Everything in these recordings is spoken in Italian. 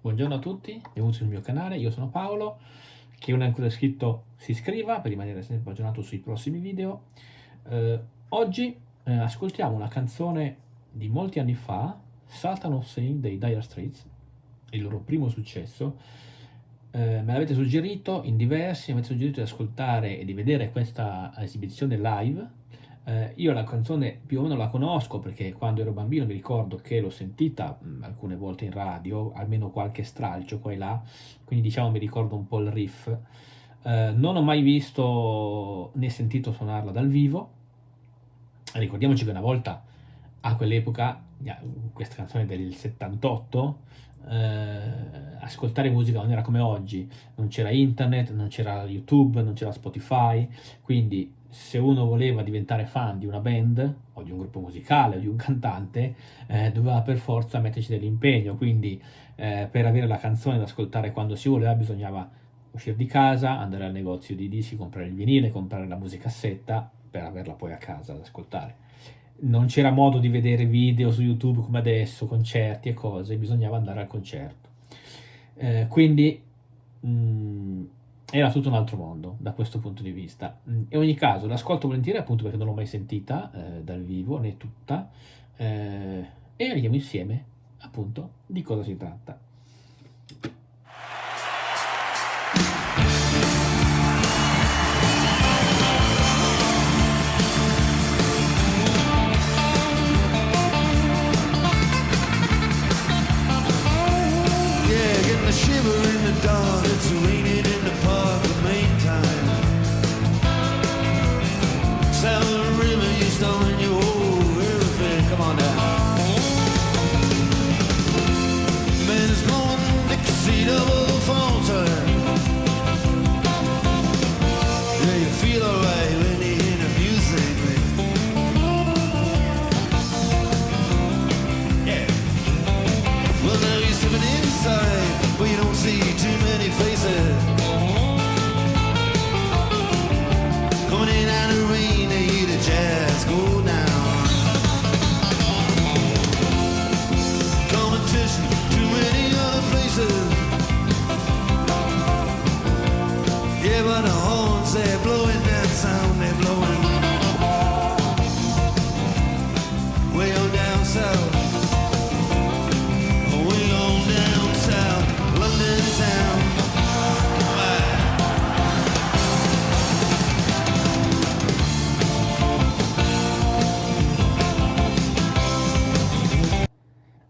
Buongiorno a tutti, benvenuti sul mio canale, io sono Paolo. Chi non è ancora iscritto si iscriva per rimanere sempre aggiornato sui prossimi video. Oggi ascoltiamo una canzone di molti anni fa, Sultan of Swing dei Dire Straits, il loro primo successo. Me l'avete suggerito in diversi, mi avete suggerito di ascoltare e di vedere questa esibizione live. Io la canzone più o meno la conosco perché quando ero bambino mi ricordo che l'ho sentita alcune volte in radio, almeno qualche stralcio qua e là, quindi diciamo mi ricordo un po' il riff. Non ho mai visto né sentito suonarla dal vivo. Ricordiamoci che una volta, a quell'epoca, questa canzone del 78, ascoltare musica non era come oggi, non c'era internet, non c'era YouTube, non c'era Spotify, quindi se uno voleva diventare fan di una band o di un gruppo musicale o di un cantante, doveva per forza metterci dell'impegno, quindi per avere la canzone da ascoltare quando si voleva bisognava uscire di casa, andare al negozio di dischi, comprare il vinile, comprare la musicassetta per averla poi a casa ad ascoltare. Non c'era modo di vedere video su YouTube come adesso, concerti e cose, bisognava andare al concerto. Quindi era tutto un altro mondo da questo punto di vista. In ogni caso l'ascolto volentieri appunto perché non l'ho mai sentita dal vivo né tutta, e vediamo insieme appunto di cosa si tratta. Shiver in the dark, it's raining in the park the main time. Sound of the river, you stone your whole everything, come on down. Man's blowing Dixie double fountain. Yeah, you feel alright when you hear the music, yeah. Well, now you're stepping inside, but you don't see too many faces. Coming in out of the rain, they hear the jazz go down. Competition, too many other places. Yeah, but the horns, they're blowing that sound, they're blowing way on down south.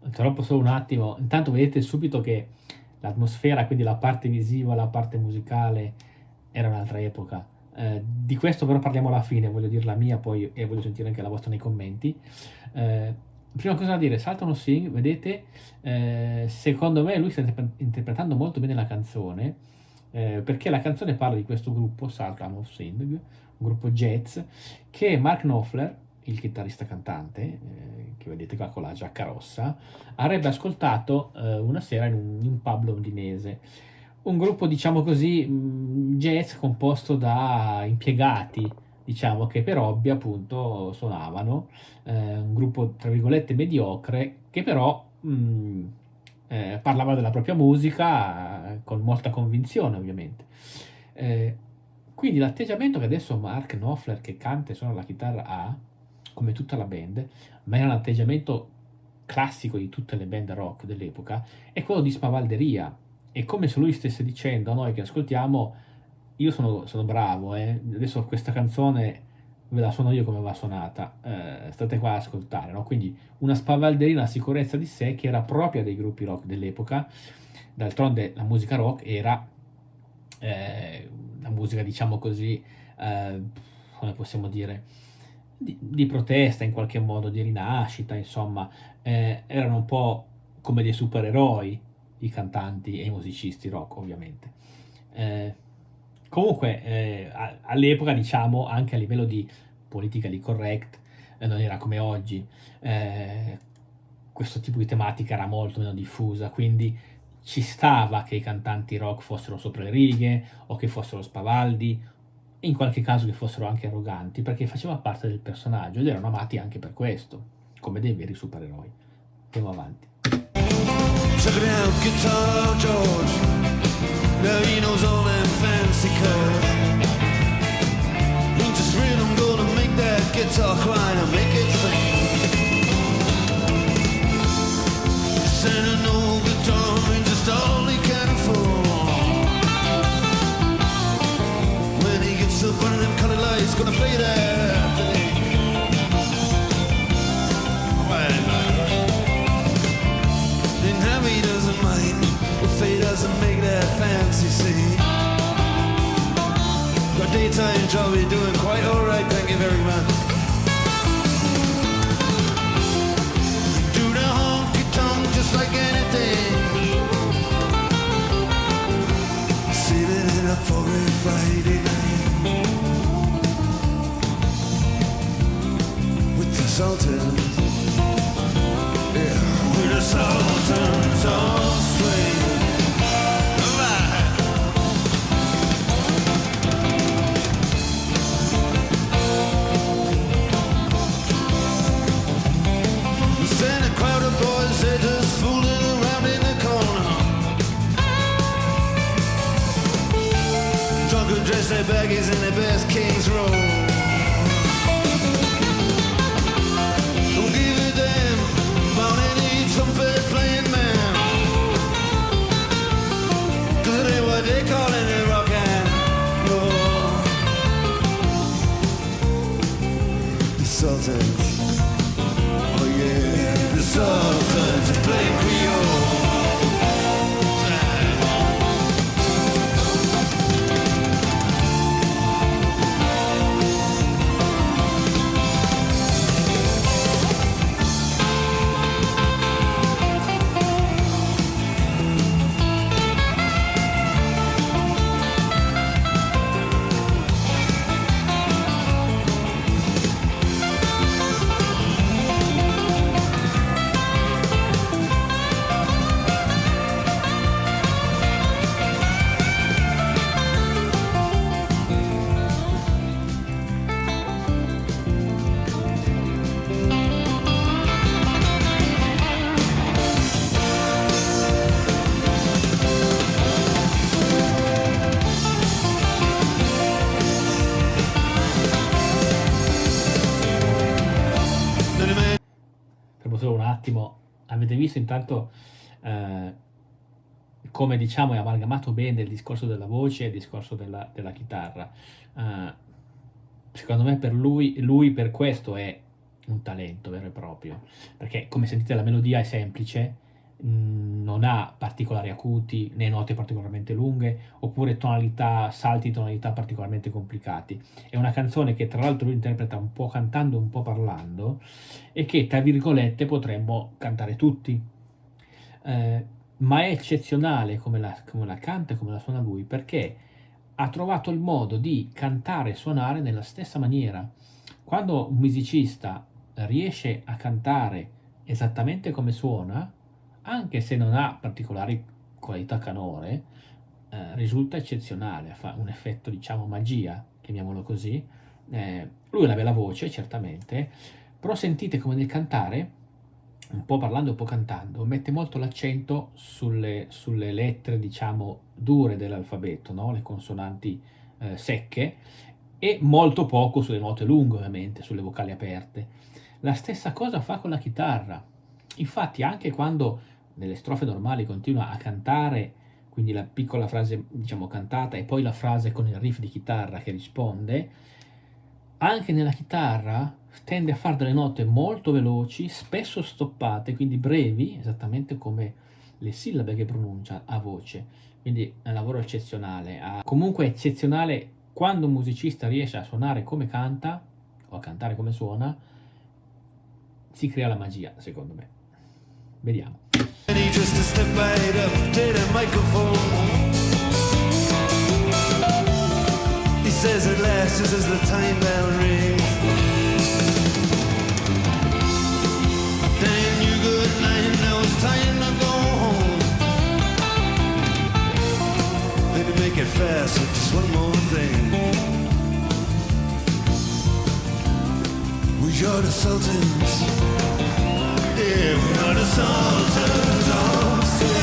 Interrompo solo un attimo, intanto vedete subito che l'atmosfera, quindi la parte visiva, la parte musicale, era un'altra epoca. Di questo però parliamo alla fine, voglio dire la mia poi e voglio sentire anche la vostra nei commenti. Prima cosa da dire, Sultan of Swing, vedete, secondo me lui sta interpretando molto bene la canzone, perché la canzone parla di questo gruppo, Sultan of Swing, un gruppo jazz, che Mark Knopfler, il chitarrista cantante, che vedete qua con la giacca rossa, avrebbe ascoltato una sera in un pub londinese. Un gruppo, diciamo così, jazz composto da impiegati, diciamo, che per hobby appunto suonavano, un gruppo tra virgolette mediocre, che però parlava della propria musica con molta convinzione ovviamente. Quindi l'atteggiamento che adesso Mark Knopfler, che canta e suona la chitarra, ha, come tutta la band, ma era un atteggiamento classico di tutte le band rock dell'epoca, è quello di spavalderia. È come se lui stesse dicendo a noi che ascoltiamo: io sono bravo, adesso questa canzone ve la suono io come va suonata, state qua ad ascoltare, no? Quindi una spavalderia, una sicurezza di sé che era propria dei gruppi rock dell'epoca. D'altronde la musica rock era la musica, diciamo così, come possiamo dire, di protesta in qualche modo, di rinascita, insomma, erano un po' come dei supereroi i cantanti e i musicisti rock, ovviamente. Comunque all'epoca, diciamo, anche a livello di politically correct, non era come oggi. Questo tipo di tematica era molto meno diffusa, quindi ci stava che i cantanti rock fossero sopra le righe o che fossero spavaldi, e in qualche caso che fossero anche arroganti, perché faceva parte del personaggio ed erano amati anche per questo, come dei veri supereroi. Andiamo avanti. Check it out, Guitar George. Now he knows all them fancy chords. Ain't just rhythm gonna make that guitar cry and make it sing. Santa no guitar ain't just all he can afford. When he gets up under them colored lights, gonna play that thing. Then Harry doesn't mind if he doesn't make that fancy scene. Got daytime job, you're doing quite alright, thank you very much. Do the honky tonk just like anything. Saving it up for a Friday night with the Sultans. Yeah, with the Sultans on swing. And a crowd of boys, they're just fooling around in the corner. Drunk and dressed their baggies in their best King's Row. Don't give a damn about any trumpet playing man, 'cause it ain't what they call it rock and roll. The Sultans. The Sultans play Creole. Solo un attimo, avete visto intanto come diciamo è amalgamato bene il discorso della voce e il discorso della chitarra. Secondo me per lui per questo è un talento vero e proprio, perché come sentite la melodia è semplice, non ha particolari acuti né note particolarmente lunghe oppure salti di tonalità particolarmente complicati. È una canzone che tra l'altro lui interpreta un po' cantando un po' parlando e che tra virgolette potremmo cantare tutti, ma è eccezionale come la canta e come la suona lui, perché ha trovato il modo di cantare e suonare nella stessa maniera. Quando un musicista riesce a cantare esattamente come suona, anche se non ha particolari qualità canore, risulta eccezionale, fa un effetto diciamo magia, chiamiamolo così. Lui ha una bella voce certamente, però sentite come nel cantare, un po' parlando e un po' cantando, mette molto l'accento sulle lettere diciamo dure dell'alfabeto, no? Le consonanti secche, e molto poco sulle note lunghe ovviamente, sulle vocali aperte. La stessa cosa fa con la chitarra, infatti anche quando nelle strofe normali continua a cantare, quindi la piccola frase diciamo cantata e poi la frase con il riff di chitarra che risponde, anche nella chitarra tende a fare delle note molto veloci, spesso stoppate, quindi brevi, esattamente come le sillabe che pronuncia a voce. Quindi è un lavoro eccezionale. Comunque è eccezionale quando un musicista riesce a suonare come canta o a cantare come suona, si crea la magia, secondo me. Vediamo. And he just a step right up to the microphone. He says at last, just as the time bell rings, "Dan, you good night, now it's time to go home." Let me make it fast with just one more thing. We are the Sultans. Yeah, we are the Sultans of Swing.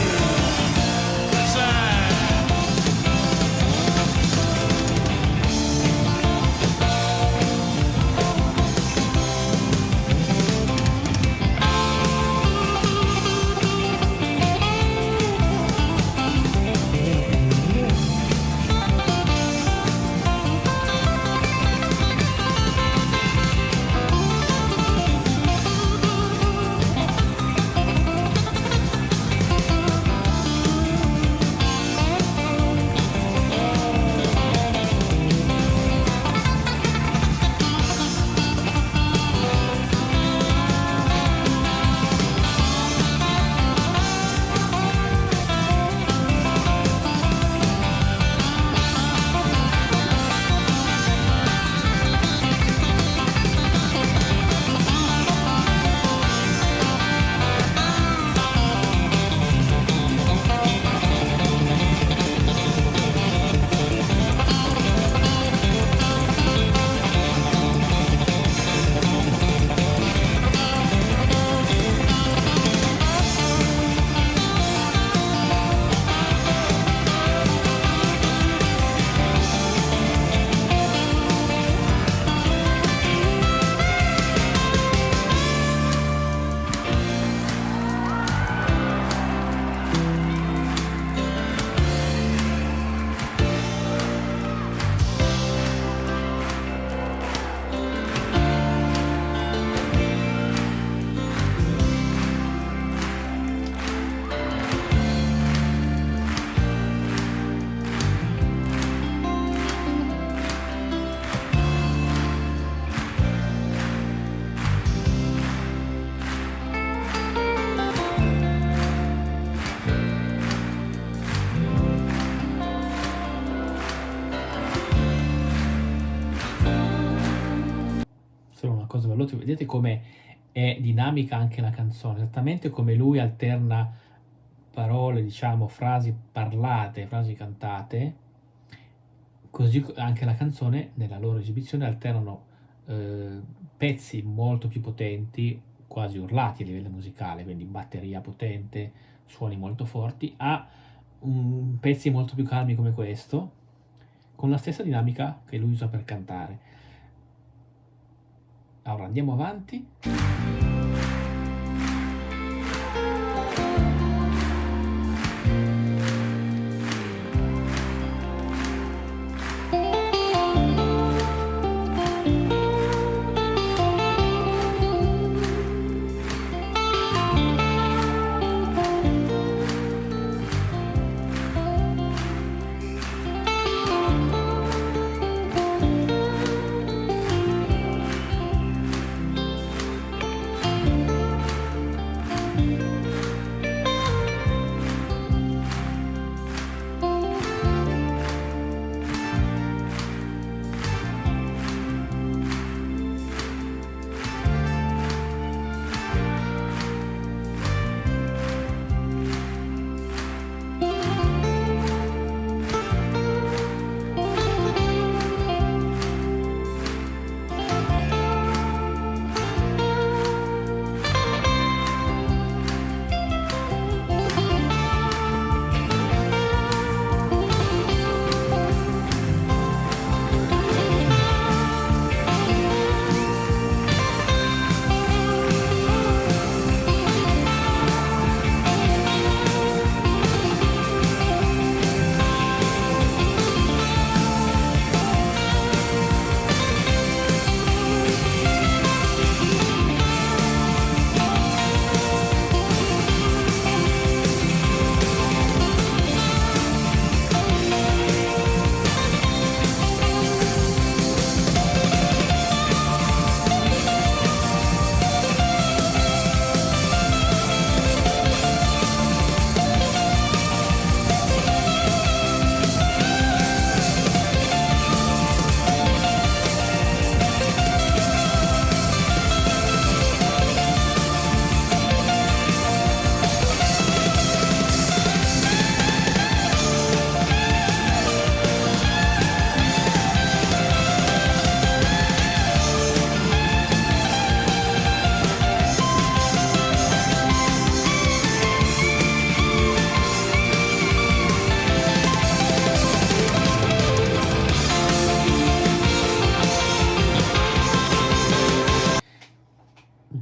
vedete come è dinamica anche la canzone, esattamente come lui alterna parole, diciamo, frasi parlate, frasi cantate, così anche la canzone nella loro esibizione alternano pezzi molto più potenti, quasi urlati a livello musicale, quindi batteria potente, suoni molto forti, a pezzi molto più calmi come questo, con la stessa dinamica che lui usa per cantare. Allora andiamo avanti.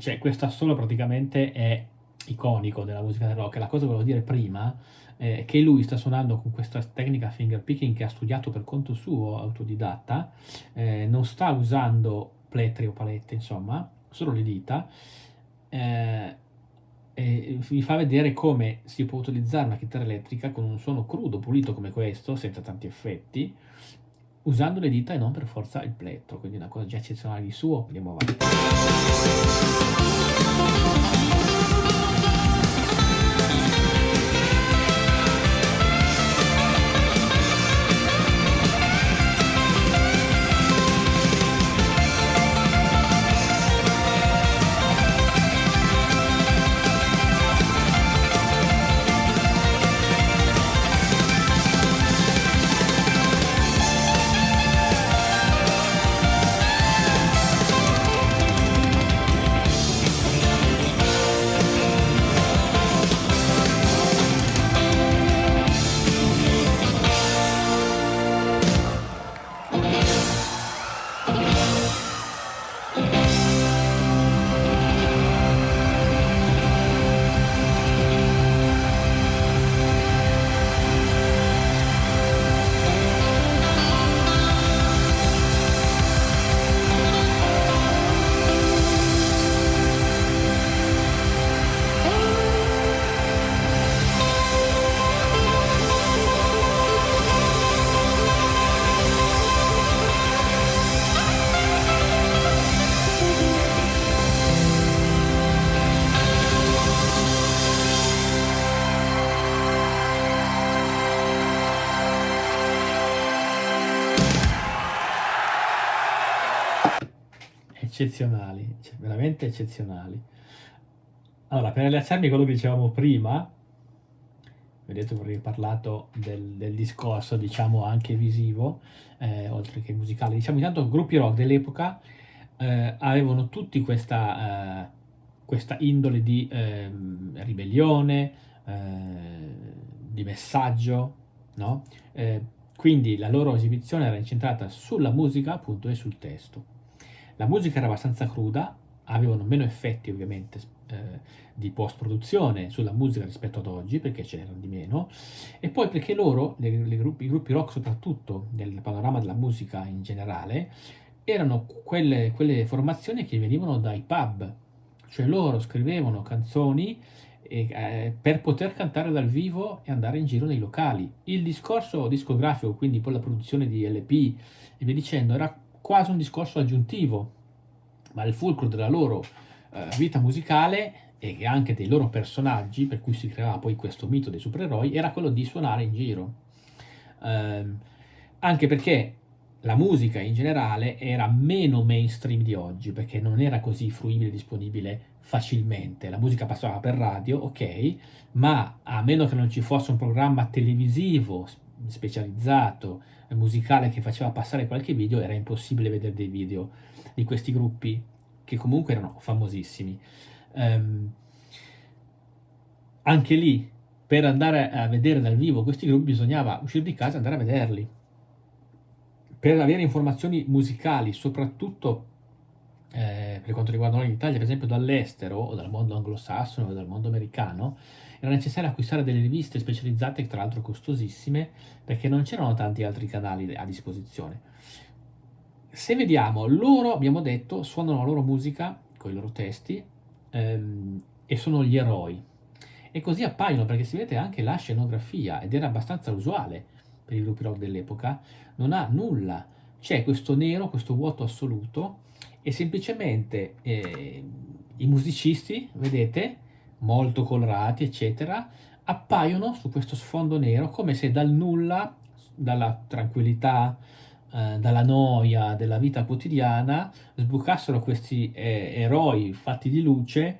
Cioè, questo assolo praticamente è iconico della musica del rock. La cosa che volevo dire prima è che lui sta suonando con questa tecnica finger picking che ha studiato per conto suo, autodidatta, non sta usando plettri o palette, insomma, solo le dita, e vi fa vedere come si può utilizzare una chitarra elettrica con un suono crudo, pulito come questo, senza tanti effetti, usando le dita e non per forza il plettro, quindi una cosa già eccezionale di suo. Andiamo avanti. eccezionali, cioè veramente eccezionali. Allora, per riallacciarmi a quello che dicevamo prima, vedete, vorrei parlato del discorso, diciamo, anche visivo, oltre che musicale. Diciamo, intanto, gruppi rock dell'epoca avevano tutti questa indole di ribellione, di messaggio, no? Quindi la loro esibizione era incentrata sulla musica, appunto, e sul testo. La musica era abbastanza cruda, avevano meno effetti ovviamente di post-produzione sulla musica rispetto ad oggi, perché ce n'erano di meno, e poi perché loro, i gruppi rock soprattutto, nel panorama della musica in generale, erano quelle formazioni che venivano dai pub, cioè loro scrivevano canzoni per poter cantare dal vivo e andare in giro nei locali. Il discorso discografico, quindi poi la produzione di LP e via dicendo, era quasi un discorso aggiuntivo, ma il fulcro della loro vita musicale e anche dei loro personaggi, per cui si creava poi questo mito dei supereroi, era quello di suonare in giro. Anche perché la musica in generale era meno mainstream di oggi, perché non era così fruibile e disponibile facilmente. La musica passava per radio, ok, ma a meno che non ci fosse un programma televisivo specializzato, musicale, che faceva passare qualche video, era impossibile vedere dei video di questi gruppi che comunque erano famosissimi. Anche lì, per andare a vedere dal vivo questi gruppi bisognava uscire di casa e andare a vederli. Per avere informazioni musicali, soprattutto per quanto riguarda noi in Italia, per esempio dall'estero o dal mondo anglosassone o dal mondo americano, era necessario acquistare delle riviste specializzate, tra l'altro costosissime, perché non c'erano tanti altri canali a disposizione. Se vediamo, loro, abbiamo detto, suonano la loro musica con i loro testi e sono gli eroi. E così appaiono, perché si vede anche la scenografia, ed era abbastanza usuale per i gruppi rock dell'epoca, non ha nulla. C'è questo nero, questo vuoto assoluto, e semplicemente i musicisti, vedete, molto colorati, eccetera, appaiono su questo sfondo nero come se dal nulla, dalla tranquillità, dalla noia della vita quotidiana, sbucassero questi eroi fatti di luce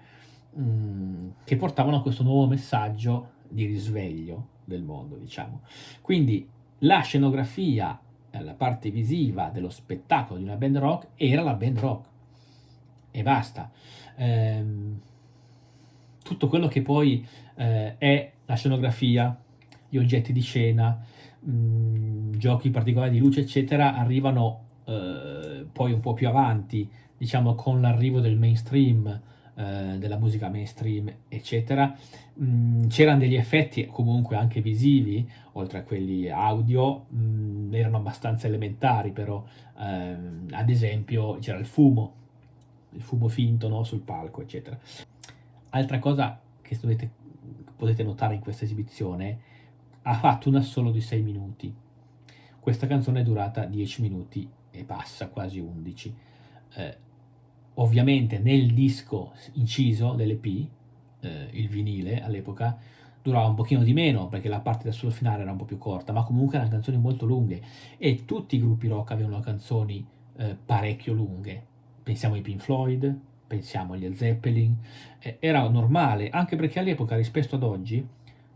che portavano a questo nuovo messaggio di risveglio del mondo, diciamo. Quindi la scenografia, la parte visiva dello spettacolo di una band rock era la band rock e basta. Tutto quello che poi è la scenografia, gli oggetti di scena, giochi particolari di luce, eccetera, arrivano poi un po' più avanti, diciamo, con l'arrivo del mainstream, della musica mainstream, eccetera. C'erano degli effetti comunque anche visivi, oltre a quelli audio, erano abbastanza elementari, però ad esempio c'era il fumo finto, no, sul palco, eccetera. Altra cosa che potete notare in questa esibizione, ha fatto un assolo di 6 minuti. Questa canzone è durata 10 minuti e passa, quasi 11. Ovviamente nel disco inciso dell'EP, il vinile all'epoca, durava un pochino di meno perché la parte del solo finale era un po' più corta, ma comunque erano canzoni molto lunghe e tutti i gruppi rock avevano canzoni parecchio lunghe. Pensiamo ai Pink Floyd, pensiamo agli Led Zeppelin, era normale, anche perché all'epoca rispetto ad oggi,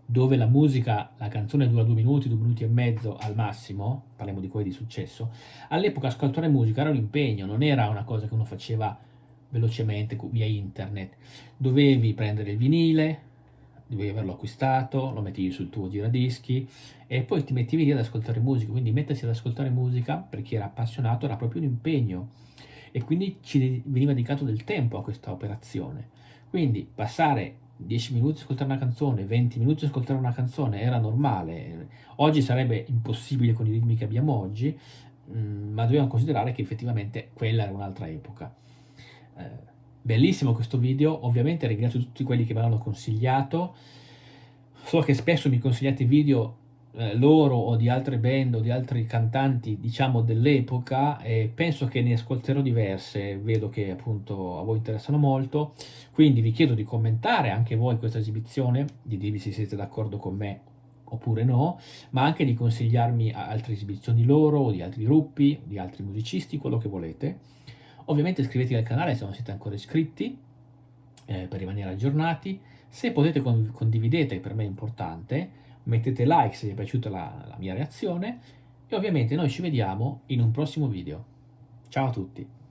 dove la musica, la canzone dura 2 minuti, 2 minuti e mezzo al massimo, parliamo di quelli di successo, all'epoca ascoltare musica era un impegno, non era una cosa che uno faceva velocemente via internet. Dovevi prendere il vinile, dovevi averlo acquistato, lo mettevi sul tuo giradischi e poi ti mettevi lì ad ascoltare musica. Quindi mettersi ad ascoltare musica per chi era appassionato era proprio un impegno e quindi ci veniva dedicato del tempo a questa operazione. Quindi passare 10 minuti a ascoltare una canzone, 20 minuti a ascoltare una canzone era normale. Oggi sarebbe impossibile con i ritmi che abbiamo oggi, ma dobbiamo considerare che effettivamente quella era un'altra epoca. Bellissimo questo video, ovviamente ringrazio tutti quelli che me l'hanno consigliato. So che spesso mi consigliate video loro o di altre band o di altri cantanti, diciamo, dell'epoca, e penso che ne ascolterò diverse, vedo che appunto a voi interessano molto, quindi vi chiedo di commentare anche voi questa esibizione, di dirvi se siete d'accordo con me oppure no, ma anche di consigliarmi altre esibizioni loro o di altri gruppi, di altri musicisti, quello che volete. Ovviamente iscrivetevi al canale se non siete ancora iscritti, per rimanere aggiornati. Se potete condividete, per me è importante, mettete like se vi è piaciuta la mia reazione e ovviamente noi ci vediamo in un prossimo video. Ciao a tutti!